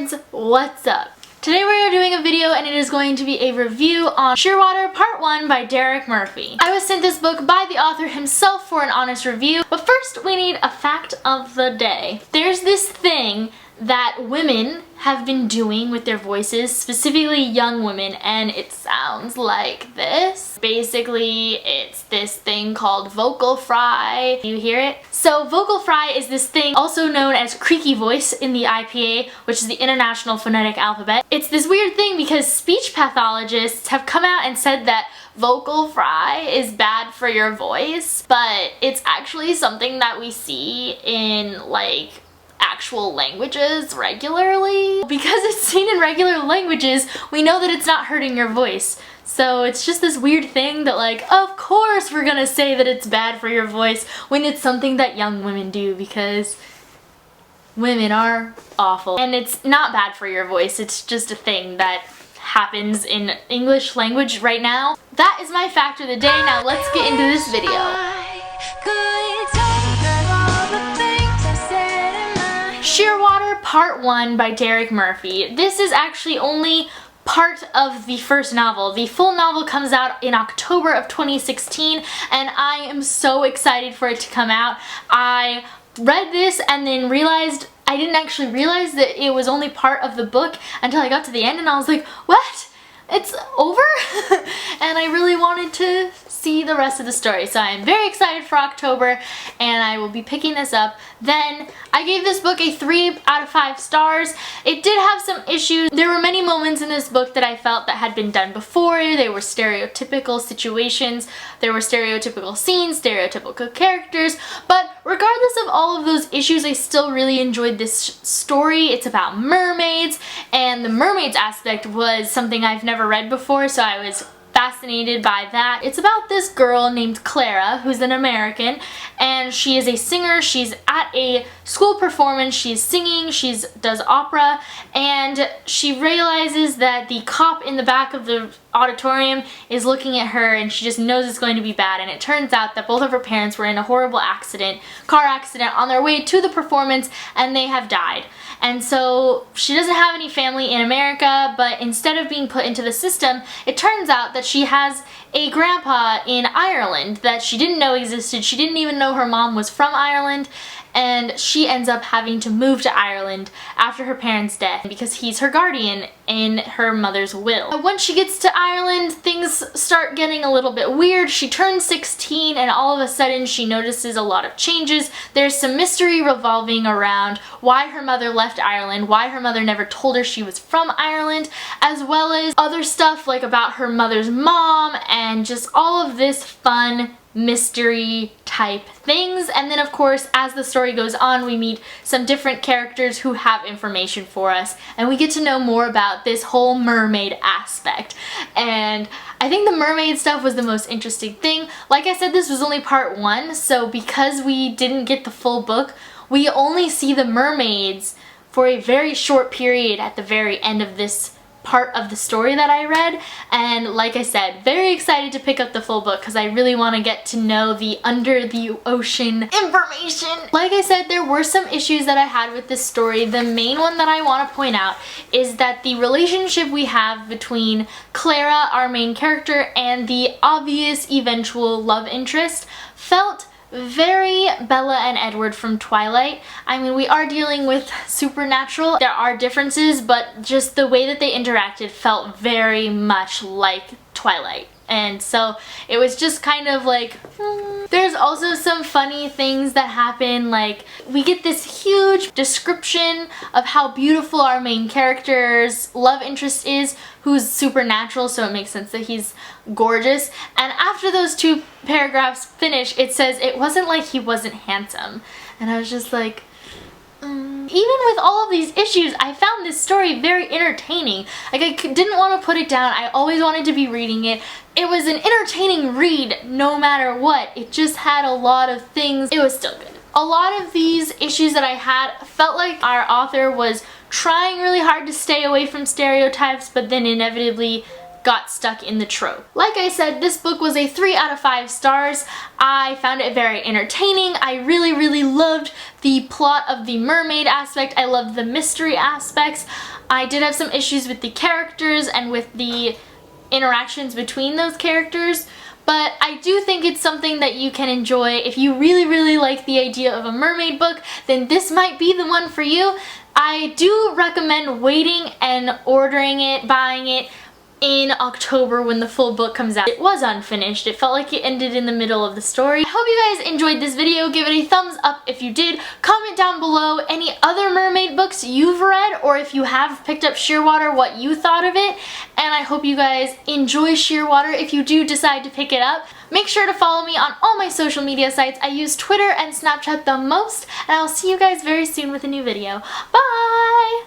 friends, what's up? Today we are doing a video and it is going to be a review on Shearwater Part 1 by Derek Murphy. I was sent this book by the author himself for an honest review, but first we need a fact of the day. There's this thing that women have been doing with their voices, specifically young women, and it sounds like this. Basically, it's this thing called vocal fry. You hear it? So vocal fry is this thing also known as creaky voice in the IPA, which is the International Phonetic Alphabet. It's this weird thing because speech pathologists have come out and said that vocal fry is bad for your voice, but it's actually something that we see in like actual languages regularly. Because it's seen in regular languages, we know that it's not hurting your voice. So it's just this weird thing that like, of course we're gonna say that it's bad for your voice when it's something that young women do, because women are awful. And it's not bad for your voice, it's just a thing that happens in English language right now. That is my fact of the day. Now let's get into this video. Shearwater Part 1 by Derek Murphy. This is actually only part of the first novel. The full novel comes out in October of 2016 and I am so excited for it to come out. I read this and then realized I didn't actually realize that it was only part of the book until I got to the end and I was like, what? It's over? And I really wanted to see the rest of the story. So I am very excited for October and I will be picking this up. Then I gave this book a 3 out of 5 stars. It did have some issues. There were many moments in this book that I felt that had been done before. They were stereotypical situations. There were stereotypical scenes, stereotypical characters. But regardless of all of those issues, I still really enjoyed this story. It's about mermaids, and the mermaids aspect was something I've never read before, so I was fascinated by that. It's about this girl named Clara who's an American and she is a singer. She's at a school performance, she's singing, she does opera, and she realizes that the cop in the back of the auditorium is looking at her and she just knows it's going to be bad, and it turns out that both of her parents were in a horrible car accident on their way to the performance and they have died. And so she doesn't have any family in America, but instead of being put into the system, it turns out that she has a grandpa in Ireland that she didn't know existed. She didn't even know her mom was from Ireland, and she ends up having to move to Ireland after her parents' death because he's her guardian in her mother's will. But once she gets to Ireland, things start getting a little bit weird. She turns 16 and all of a sudden she notices a lot of changes. There's some mystery revolving around why her mother left Ireland, why her mother never told her she was from Ireland, as well as other stuff like about her mother's mom and just all of this fun mystery type things. And then of course, as the story goes on, we meet some different characters who have information for us and we get to know more about this whole mermaid aspect. And I think the mermaid stuff was the most interesting thing. Like I said, this was only part 1, so because we didn't get the full book, we only see the mermaids for a very short period at the very end of this part of the story that I read. And like I said, very excited to pick up the full book because I really want to get to know the under the ocean information. Like I said, there were some issues that I had with this story. The main one that I want to point out is that the relationship we have between Clara, our main character, and the obvious eventual love interest felt very Bella and Edward from Twilight. I mean, we are dealing with supernatural. There are differences, but just the way that they interacted felt very much like Twilight. And so it was just kind of like, There's also some funny things that happen, like we get this huge description of how beautiful our main character's love interest is, who's supernatural, so it makes sense that he's gorgeous. And after those 2 paragraphs finish, it says it wasn't like he wasn't handsome. And I was just like, Even with all of these issues, I found this story very entertaining. Like, I didn't want to put it down. I always wanted to be reading it. It was an entertaining read no matter what. It just had a lot of things. It was still good. A lot of these issues that I had felt like our author was trying really hard to stay away from stereotypes, but then inevitably got stuck in the trope. Like I said, this book was a 3 out of 5 stars. I found it very entertaining. I really loved the plot of the mermaid aspect. I loved the mystery aspects. I did have some issues with the characters and with the interactions between those characters, but I do think it's something that you can enjoy. If you really like the idea of a mermaid book, then this might be the one for you. I do recommend waiting and ordering it, buying it in October when the full book comes out. It was unfinished. It felt like it ended in the middle of the story. I hope you guys enjoyed this video. Give it a thumbs up if you did. Comment down below any other mermaid books you've read, or if you have picked up Shearwater, what you thought of it. And I hope you guys enjoy Shearwater if you do decide to pick it up. Make sure to follow me on all my social media sites. I use Twitter and Snapchat the most, and I'll see you guys very soon with a new video. Bye!